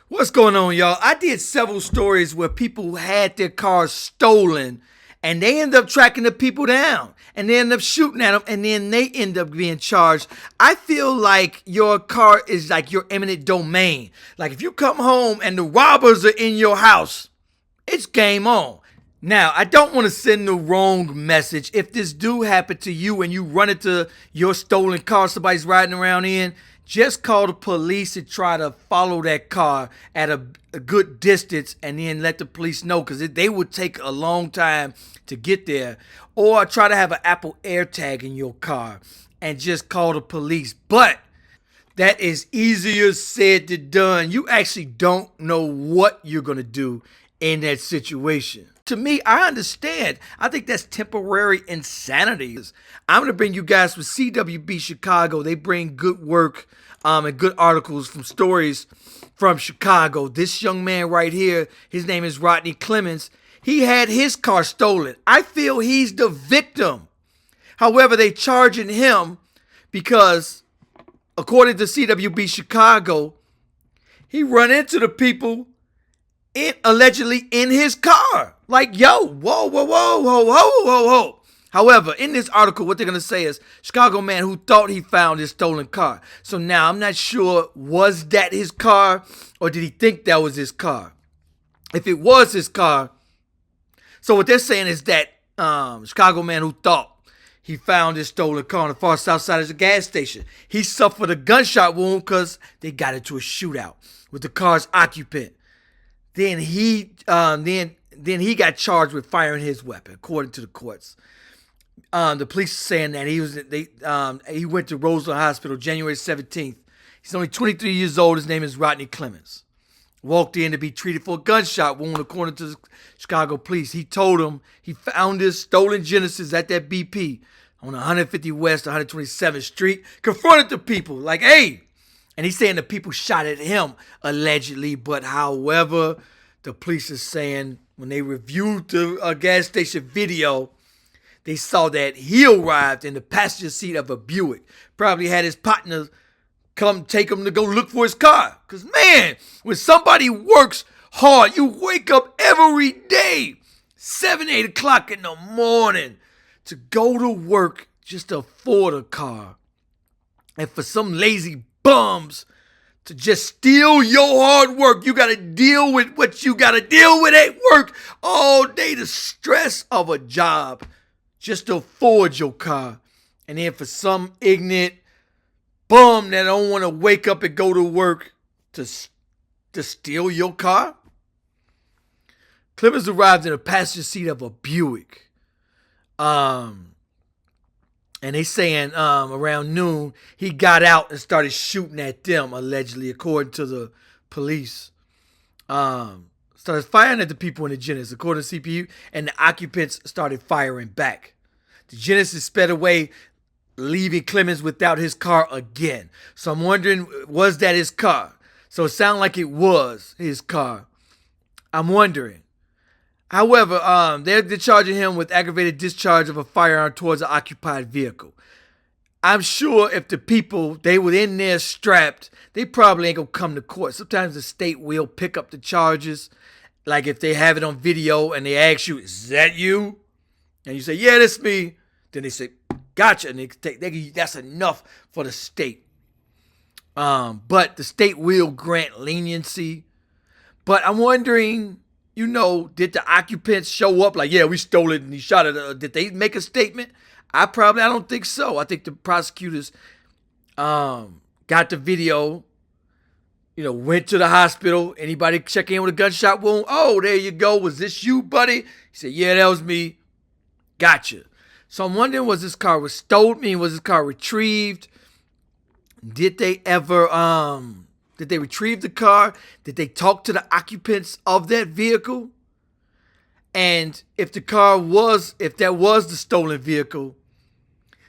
What's going on, y'all? I did several stories where people had their cars stolen and they end up tracking the people down and they end up shooting at them and then they end up being charged. I feel like your car is like your eminent domain. Like if you come home and the robbers are in your house, it's game on. Now, I don't want to send the wrong message. If this do happen to you and you run into your stolen car somebody's riding around in, just call the police and try to follow that car at a good distance and then let the police know because they would take a long time to get there. Or try to have an Apple AirTag in your car and just call the police. But that is easier said than done. You actually don't know what you're going to do in that situation. To me, I understand. I think that's temporary insanity. I'm going to bring you guys with CWB Chicago. They bring good work and good articles from stories from Chicago. This young man right here, his name is Rodney Clemens. He had his car stolen. I feel he's the victim. However, they charging him because, according to CWB Chicago, he run into the people allegedly in his car. Like, yo, whoa, whoa, whoa, whoa, whoa, whoa, whoa. However, in this article, what they're going to say is Chicago man who thought he found his stolen car. So now I'm not sure, was that his car or did he think that was his car? If it was his car, so what they're saying is that Chicago man who thought he found his stolen car on the far south side of the gas station, he suffered a gunshot wound because they got into a shootout with the car's occupant. Then he got charged with firing his weapon, according to the courts. The police are saying that he went to Roseland Hospital January 17th. He's only 23 years old. His name is Rodney Clemens. Walked in to be treated for a gunshot wound, according to the Chicago police. He told them he found his stolen Genesis at that BP on 150 West 127th Street. Confronted the people like, hey. And he's saying the people shot at him, allegedly. But however, the police is saying when they reviewed the gas station video, they saw that he arrived in the passenger seat of a Buick. Probably had his partner come take him to go look for his car. Because, man, when somebody works hard, you wake up every day, 7, 8 o'clock in the morning, to go to work just to afford a car. And for some lazy bums to just steal your hard work. You got to deal with what you got to deal with at work all day. The stress of a job just to afford your car. And then for some ignorant bum that don't want to wake up and go to work to steal your car. Clemens arrived in the passenger seat of a Buick. And they saying around noon, he got out and started shooting at them, allegedly, according to the police. Started firing at the people in the Genesis, according to CPU, and the occupants started firing back. The Genesis sped away, leaving Clemens without his car again. So I'm wondering, was that his car? So it sounded like it was his car. I'm wondering. However, they're charging him with aggravated discharge of a firearm towards an occupied vehicle. I'm sure if the people, they were in there strapped, they probably ain't gonna come to court. Sometimes the state will pick up the charges. Like if they have it on video and they ask you, is that you? And you say, yeah, that's me. Then they say, gotcha. And that's enough for the state. But the state will grant leniency. But I'm wondering, did the occupants show up like, yeah, we stole it and he shot it? Did they make a statement? I don't think so. I think the prosecutors got the video, went to the hospital. Anybody check in with a gunshot wound? Oh, there you go. Was this you, buddy? He said, yeah, that was me. Gotcha. So I'm wondering, was this car stolen? Was this car retrieved? Did they ever, did they retrieve the car? Did they talk to the occupants of that vehicle? And if that was the stolen vehicle,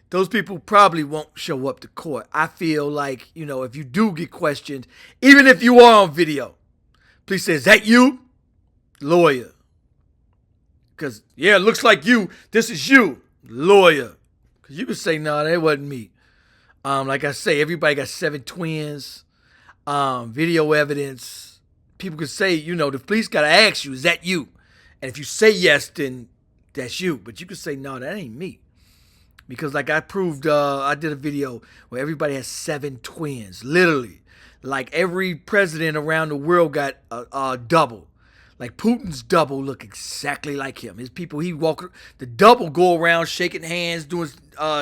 those people probably won't show up to court. I feel like, if you do get questioned, even if you are on video, please say, is that you? Lawyer. Because, yeah, it looks like you. This is you. Lawyer. Because you can say, no, that wasn't me. Like I say, everybody got 7 twins. Video evidence, people could say, the police got to ask you, is that you? And if you say yes, then that's you. But you could say, no, that ain't me. Because like I proved, I did a video where everybody has 7 twins, literally. Like every president around the world got a double. Like Putin's double look exactly like him. His people, the double go around shaking hands, doing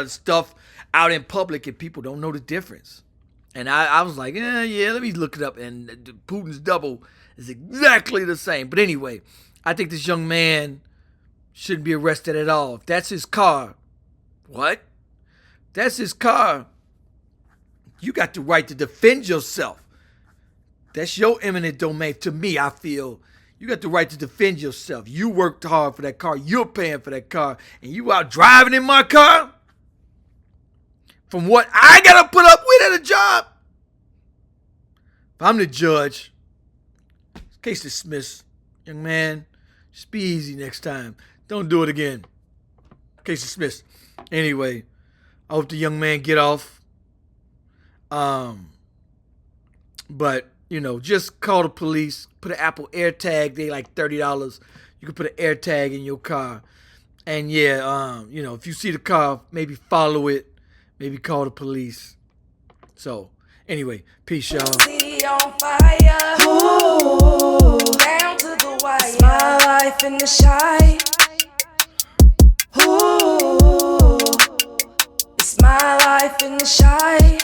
stuff out in public, and people don't know the difference. And I was like, yeah, let me look it up. And Putin's double is exactly the same. But anyway, I think this young man shouldn't be arrested at all. If that's his car, what? That's his car. You got the right to defend yourself. That's your eminent domain. To me, I feel you got the right to defend yourself. You worked hard for that car. You're paying for that car. And you out driving in my car? From what I got to put up with at a job? If I'm the judge, case dismissed. Young man, just be easy next time. Don't do it again. Case dismissed. Anyway, I hope the young man get off. But, just call the police. Put an Apple AirTag. They like $30. You can put an AirTag in your car. And yeah, if you see the car, maybe follow it. Maybe call the police. So, anyway, peace, y'all. City on fire. Ooh, down to the wire. It's my life in the shy. Ooh, it's my life in the shy.